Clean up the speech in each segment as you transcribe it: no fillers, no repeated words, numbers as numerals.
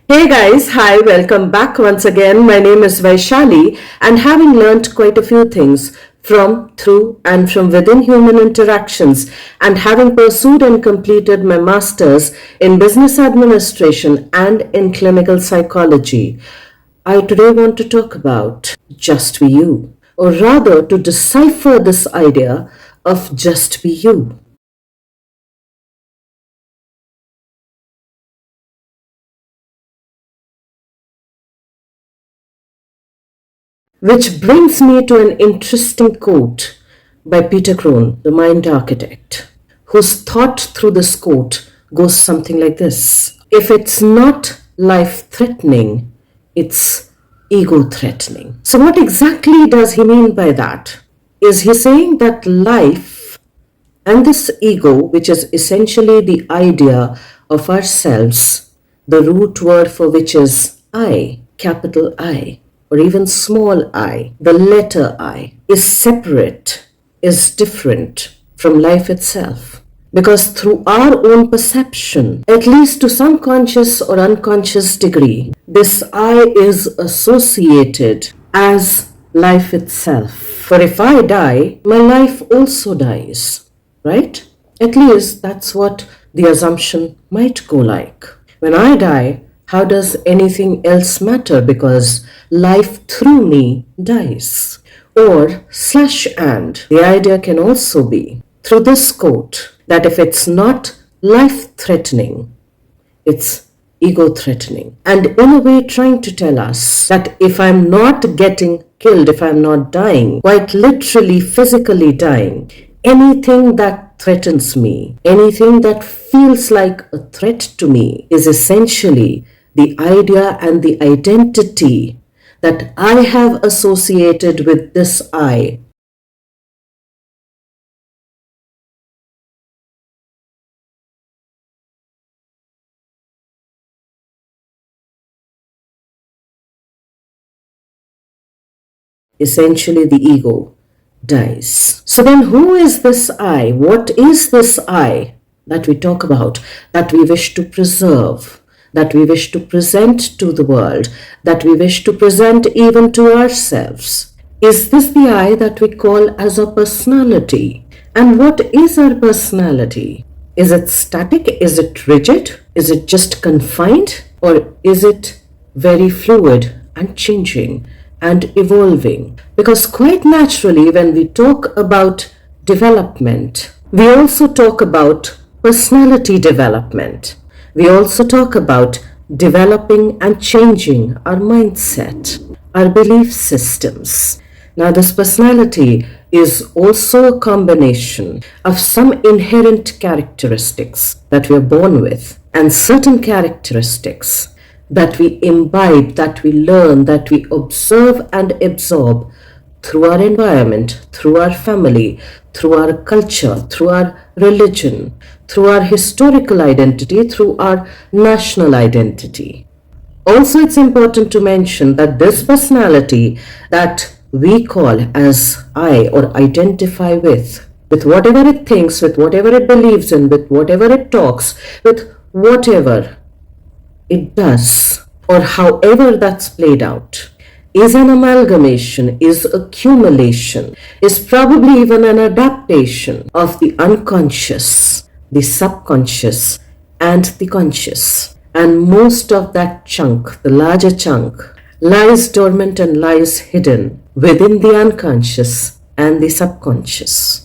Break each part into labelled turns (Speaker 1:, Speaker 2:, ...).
Speaker 1: Hey guys, hi, welcome back once again. My name is Vaishali, and having learned quite a few things from, through, and from within human interactions, and having pursued and completed my master's in business administration and in clinical psychology, I today want to talk about just be you, or rather to decipher this idea of just be you. Which brings me to an interesting quote by Peter Crone, the mind architect, whose thought through this quote goes something like this: if it's not life threatening, it's ego threatening. So, what exactly does he mean by that? Is he saying that life and this ego, which is essentially the idea of ourselves, the root word for which is I, capital I, or even small I, the letter I, is separate, is different from life itself? Because through our own perception, at least to some conscious or unconscious degree, this I is associated as life itself. For if I die, my life also dies, right? At least that's what the assumption might go like. When I die, how does anything else matter because life through me dies? Or slash and the idea can also be through this quote that if it's not life threatening, it's ego threatening. And in a way, trying to tell us that if I'm not getting killed, if I'm not dying, quite literally physically dying, anything that threatens me, anything that feels like a threat to me, is essentially the idea and the identity that I have associated with this I. Essentially the ego dies. So then who is this I? What is this I that we talk about, that we wish to preserve, that we wish to present to the world, that we wish to present even to ourselves? Is this the I that we call as a personality? And what is our personality? Is it static? Is it rigid? Is it just confined? Or is it very fluid and changing and evolving? Because quite naturally, when we talk about development, we also talk about personality development. We also talk about developing and changing our mindset, our belief systems. Now, this personality is also a combination of some inherent characteristics that we are born with and certain characteristics that we imbibe, that we learn, that we observe and absorb through our environment, through our family, through our culture, through our religion, through our historical identity, through our national identity. Also, it's important to mention that this personality that we call as I or identify with whatever it thinks, with whatever it believes in, with whatever it talks, with whatever it does, or however that's played out, is an amalgamation, is accumulation, is probably even an adaptation of the unconscious, the subconscious, and the conscious. And most of that chunk, the larger chunk, lies dormant and lies hidden within the unconscious and the subconscious.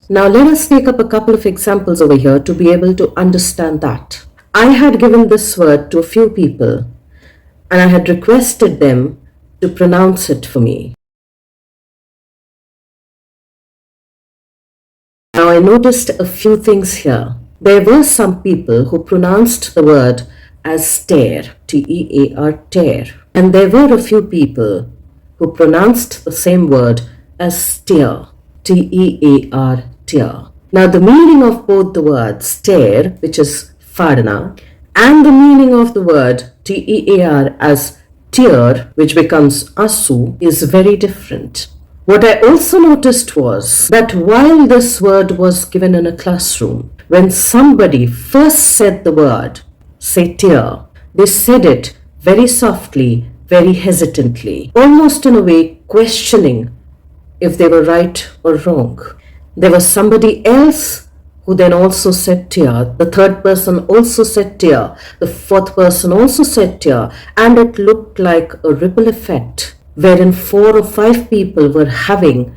Speaker 1: Now, let us take up a couple of examples over here to be able to understand that. I had given this word to a few people and I had requested them to pronounce it for me. I noticed a few things here. There were some people who pronounced the word as stare, T-E-A-R, tear. And there were a few people who pronounced the same word as steer, T-E-A-R, tear. Now the meaning of both the words stare, which is farna, and the meaning of the word T-E-A-R as tear, which becomes asu, is very different. What I also noticed was that while this word was given in a classroom, when somebody first said the word, say tear, they said it very softly, very hesitantly, almost in a way questioning if they were right or wrong. There was somebody else who then also said tear. The third person also said tear. The fourth person also said tear. And it looked like a ripple effect wherein 4 or 5 people were having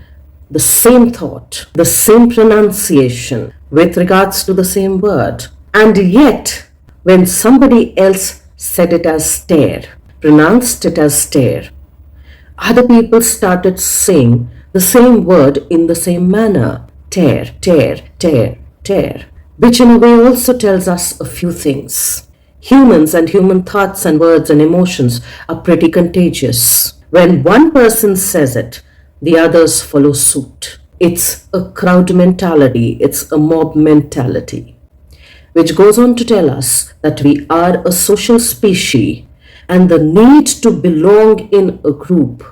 Speaker 1: the same thought, the same pronunciation with regards to the same word. And yet, when somebody else said it as stare, pronounced it as stare, other people started saying the same word in the same manner, tear, tear, tear, tear, which in a way also tells us a few things. Humans and human thoughts and words and emotions are pretty contagious. When one person says it, the others follow suit. It's a crowd mentality, it's a mob mentality, which goes on to tell us that we are a social species and the need to belong in a group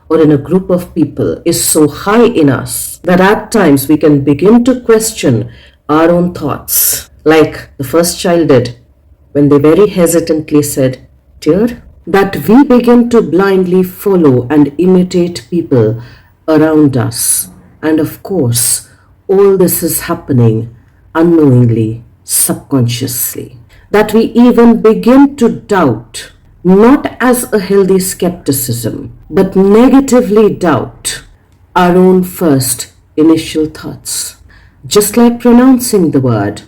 Speaker 1: or in a group of people is so high in us that at times we can begin to question our own thoughts, like the first child did when they very hesitantly said, dear, that we begin to blindly follow and imitate people around us. And of course, all this is happening unknowingly, subconsciously. That we even begin to doubt, not as a healthy skepticism, but negatively doubt our own first initial thoughts. Just like pronouncing the word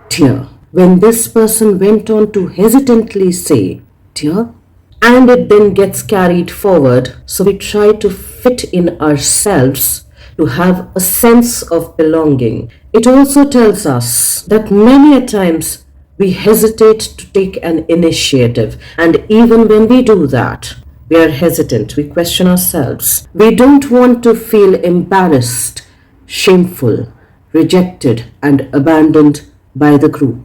Speaker 1: tear, when this person went on to hesitantly say tear, and it then gets carried forward, so we try to fit in ourselves to have a sense of belonging. It also tells us that many a times we hesitate to take an initiative, and even when we do that, we are hesitant, we question ourselves. We don't want to feel embarrassed, shameful, rejected, and abandoned by the group.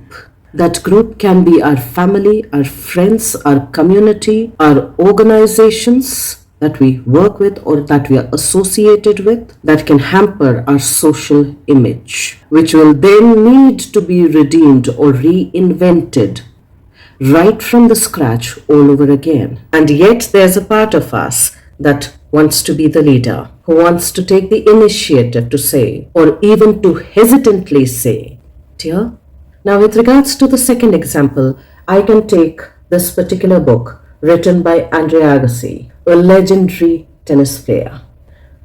Speaker 1: That group can be our family, our friends, our community, our organizations that we work with or that we are associated with, that can hamper our social image, which will then need to be redeemed or reinvented right from the scratch all over again. And yet there's a part of us that wants to be the leader, who wants to take the initiative to say, or even to hesitantly say, dear. Now, with regards to the second example, I can take this particular book written by Andre Agassi, a legendary tennis player.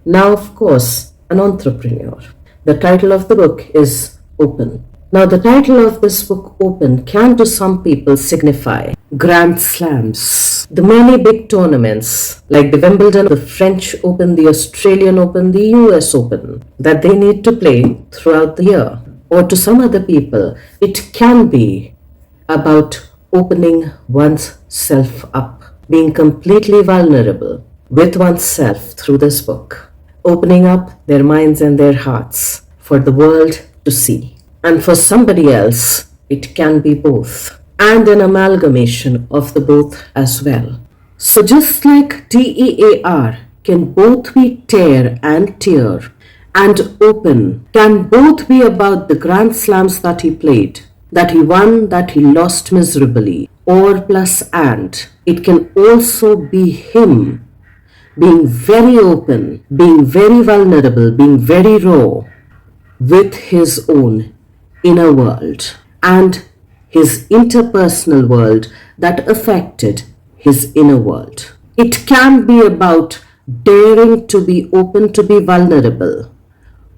Speaker 1: Now, of course, an entrepreneur. The title of the book is Open. Now, the title of this book, Open, can to some people signify Grand Slams. The many big tournaments like the Wimbledon, the French Open, the Australian Open, the US Open that they need to play throughout the year. Or to some other people, it can be about opening one's self up, being completely vulnerable with oneself through this book, opening up their minds and their hearts for the world to see. And for somebody else, it can be both, and an amalgamation of the both as well. So just like TEAR can both be tear and tear, and open can both be about the grand slams that he played, that he won, that he lost miserably, or plus and. It can also be him being very open, being very vulnerable, being very raw with his own inner world and his interpersonal world that affected his inner world. It can be about daring to be open, to be vulnerable,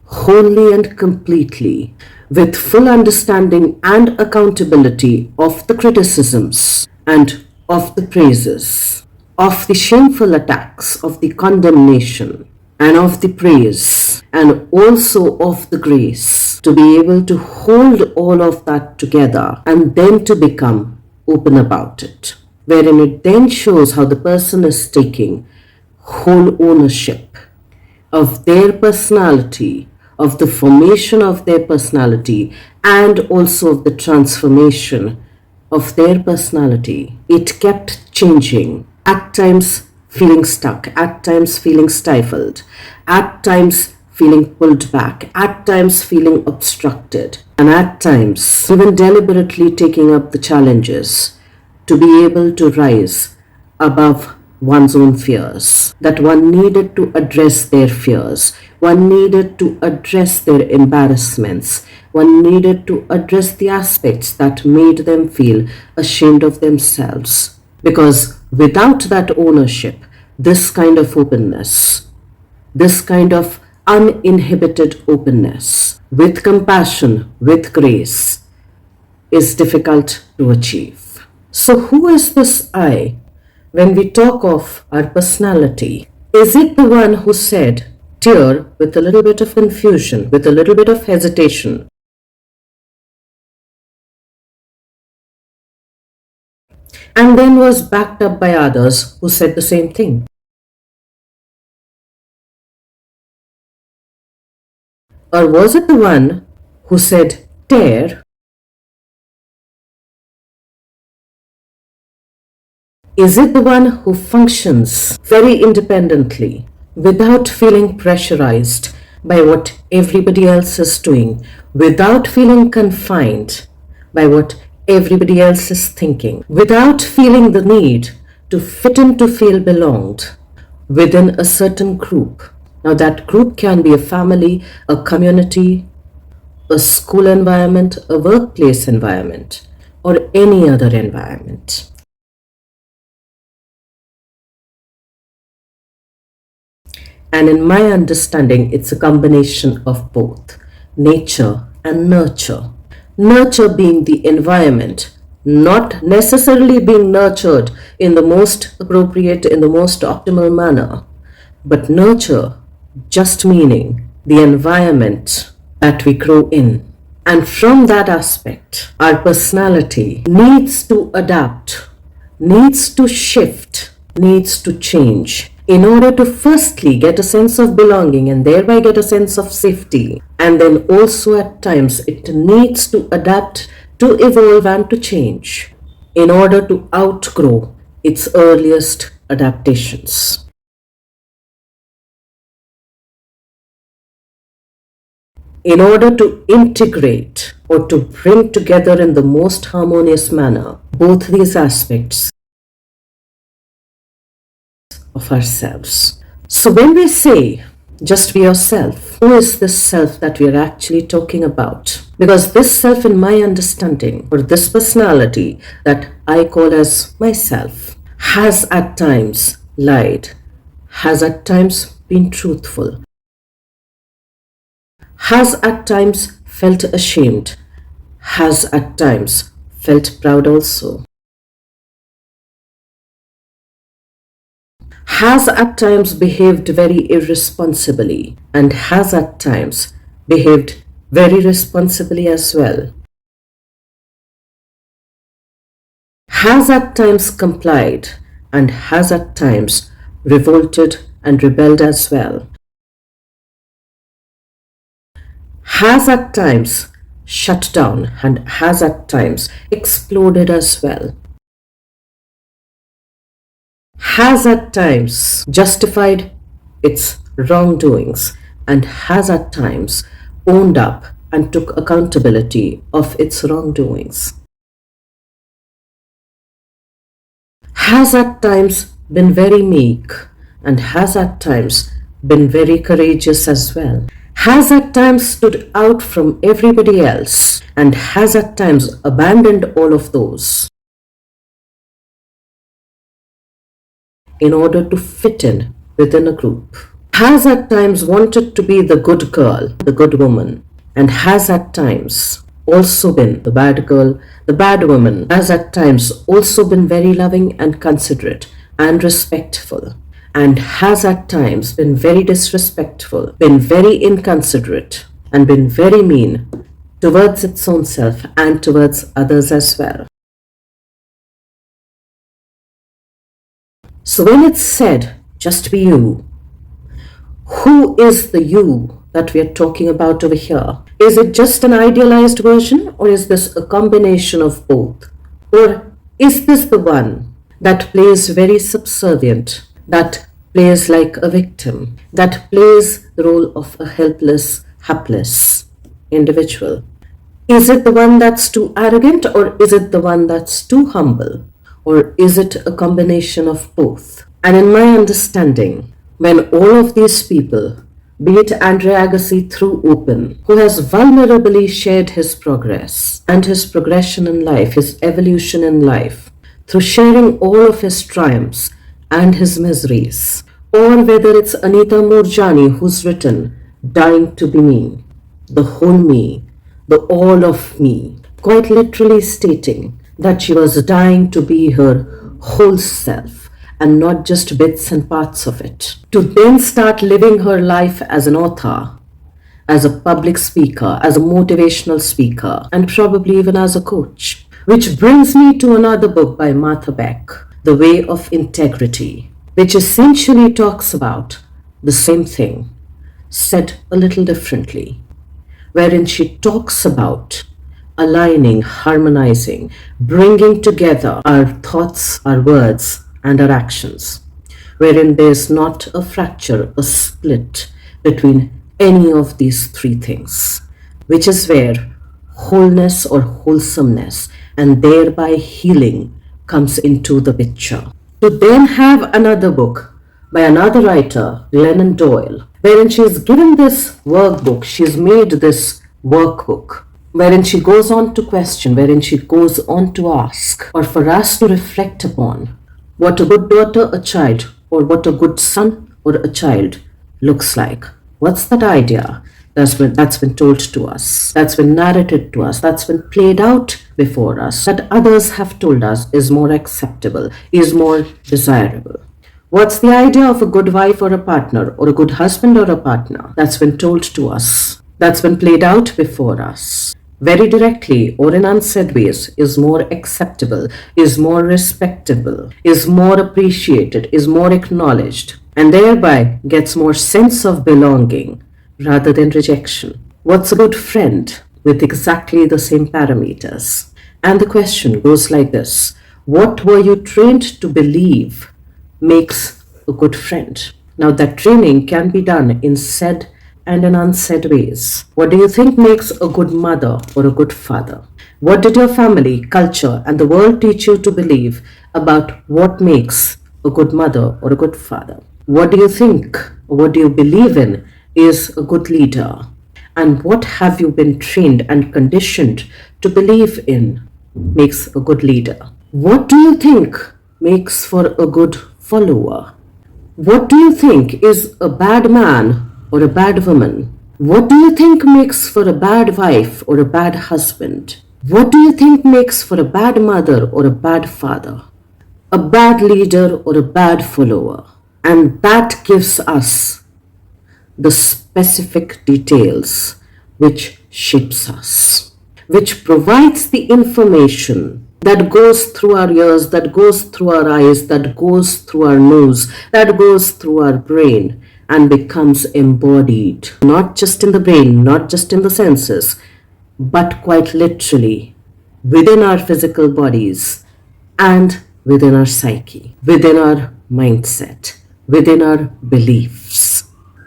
Speaker 1: wholly and completely, with full understanding and accountability of the criticisms and of the praises, of the shameful attacks, of the condemnation, and of the praise, and also of the grace. to be able to hold all of that together and then to become open about it, wherein it then shows how the person is taking whole ownership of their personality, of the formation of their personality, and also of the transformation of their personality. It kept changing, at times feeling stuck, at times feeling stifled, at times feeling pulled back, at times feeling obstructed, and at times even deliberately taking up the challenges to be able to rise above one's own fears, that one needed to address their fears, one needed to address their embarrassments, one needed to address the aspects that made them feel ashamed of themselves. Because without that ownership, this kind of openness, this kind of uninhibited openness, with compassion, with grace, is difficult to achieve. So, who is this I? When we talk of our personality, is it the one who said, dear, with a little bit of confusion, with a little bit of hesitation, and then was backed up by others who said the same thing? Or was it the one who said, dare? Is it the one who functions very independently without feeling pressurized by what everybody else is doing, without feeling confined by what everybody else is thinking, without feeling the need to fit in to feel belonged within a certain group? Now, that group can be a family, a community, a school environment, a workplace environment, or any other environment. And in my understanding, it's a combination of both nature and nurture. Nurture being the environment, not necessarily being nurtured in the most appropriate, in the most optimal manner, but nurture just meaning the environment that we grow in. And from that aspect, our personality needs to adapt, needs to shift, needs to change in order to firstly get a sense of belonging and thereby get a sense of safety. And then also at times it needs to adapt, to evolve, and to change in order to outgrow its earliest adaptations. In order to integrate or to bring together in the most harmonious manner both these aspects of ourselves. So when we say just be yourself, who is this self that we are actually talking about? Because this self, in my understanding, or this personality that I call as myself, has at times lied, has at times been truthful, has at times felt ashamed, has at times felt proud also, has at times behaved very irresponsibly, and has at times behaved very responsibly as well, has at times complied, and has at times revolted and rebelled as well, has at times shut down and has at times exploded as well, has at times justified its wrongdoings and has at times owned up and took accountability of its wrongdoings, has at times been very meek and has at times been very courageous as well, has at times stood out from everybody else and has at times abandoned all of those in order to fit in within a group, has at times wanted to be the good girl, the good woman, and has at times also been the bad girl, the bad woman, has at times also been very loving and considerate and respectful, and has at times been very disrespectful, been very inconsiderate, and been very mean towards its own self and towards others as well. So when it's said, just be you, who is the you that we are talking about over here? Is it just an idealized version, or is this a combination of both? Or is this the one that plays very subservient, that plays like a victim, that plays the role of a helpless, hapless individual? Is it the one that's too arrogant, or is it the one that's too humble? Or is it a combination of both? And in my understanding, when all of these people, be it Andre Agassi through Open, who has vulnerably shared his progress and his progression in life, his evolution in life, through sharing all of his triumphs and his miseries, or whether it's Anita Moorjani who's written Dying to Be Me, the whole me, the all of me, quite literally stating that she was dying to be her whole self and not just bits and parts of it. To then start living her life as an author, as a public speaker, as a motivational speaker, and probably even as a coach. Which brings me to another book by Martha Beck, The Way of Integrity, which essentially talks about the same thing, said a little differently, wherein she talks about aligning, harmonizing, bringing together our thoughts, our words, and our actions, wherein there's not a fracture, a split between any of these three things, which is where wholeness or wholesomeness and thereby healing comes into the picture. To then have another book by another writer, Glennon Doyle, wherein she's given this workbook, she's made this workbook, wherein she goes on to question, wherein she goes on to ask, or for us to reflect upon what a good daughter, a child, or what a good son or a child looks like. What's that idea that's been told to us, that's been narrated to us, that's been played out before us, that others have told us is more acceptable, is more desirable? What's the idea of a good wife or a partner, or a good husband or a partner that's been told to us, that's been played out before us? Very directly or in unsaid ways, is more acceptable, is more respectable, is more appreciated, is more acknowledged, and thereby gets more sense of belonging rather than rejection. What's a good friend with exactly the same parameters? And the question goes like this: what were you trained to believe makes a good friend? Now, that training can be done in said and in unsaid ways. What do you think makes a good mother or a good father? What did your family, culture, and the world teach you to believe about what makes a good mother or a good father? What do you think, or what do you believe in, is a good leader? And what have you been trained and conditioned to believe in makes a good leader? What do you think makes for a good follower? What do you think is a bad man or a bad woman? What do you think makes for a bad wife or a bad husband? What do you think makes for a bad mother or a bad father? A bad leader or a bad follower? And that gives us the specific details which shapes us, which provides the information that goes through our ears, that goes through our eyes, that goes through our nose, that goes through our brain, and becomes embodied, not just in the brain, not just in the senses, but quite literally within our physical bodies and within our psyche, within our mindset, within our beliefs,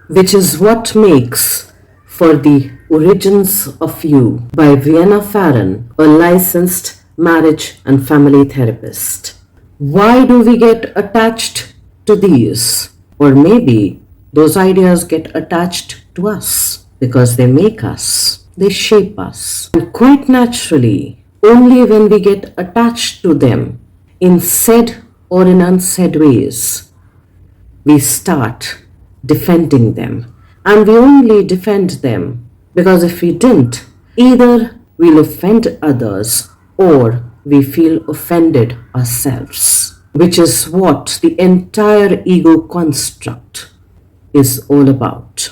Speaker 1: which is what makes for The Origins of You by Vienna Farron, a licensed marriage and family therapist. Why do we get attached to these? Or maybe those ideas get attached to us because they make us, they shape us. And quite naturally, only when we get attached to them in said or in unsaid ways, we start defending them. And we only defend them because if we didn't, either we'll offend others or we feel offended ourselves, which is what the entire ego construct is all about.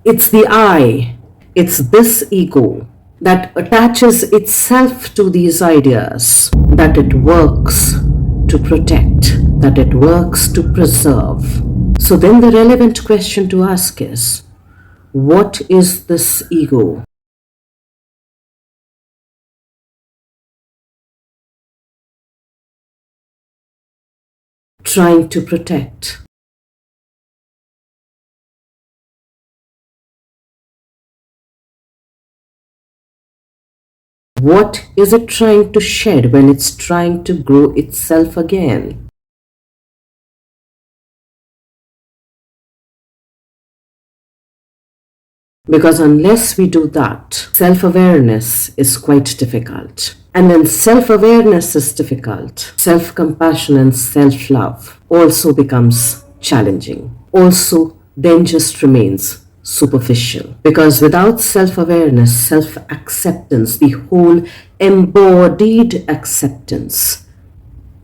Speaker 1: It's the I, It's this ego that attaches itself to these ideas, that it works to protect, that it works to preserve. So then the relevant question to ask is, what is this ego trying to protect? What is it trying to shed when it's trying to grow itself again? Because unless we do that, self awareness is quite difficult. And when self awareness is difficult, self compassion and self love also becomes challenging. Also, then just remains superficial. Because without self awareness, self acceptance, the whole embodied acceptance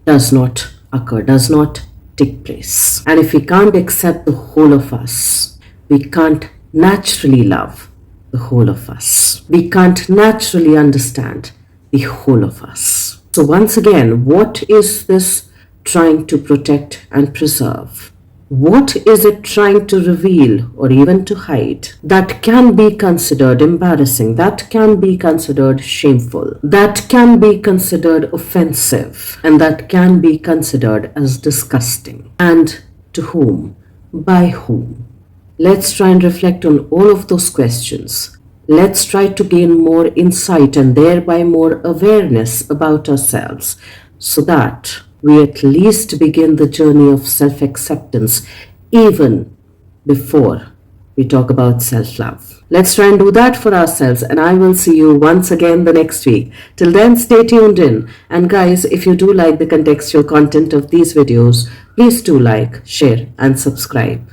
Speaker 1: does not occur, does not take place. And if we can't accept the whole of us, we can't naturally love the whole of us. We can't naturally understand the whole of us. So, once again, what is this trying to protect and preserve? What is it trying to reveal or even to hide that can be considered embarrassing, that can be considered shameful, that can be considered offensive, and that can be considered as disgusting? And to whom? By whom? Let's try and reflect on all of those questions. Let's try to gain more insight and thereby more awareness about ourselves so that we at least begin the journey of self acceptance even before we talk about self love. Let's try and do that for ourselves, and I will see you once again the next week. Till then, stay tuned in. And guys, if you do like the contextual content of these videos, please do like, share, and subscribe.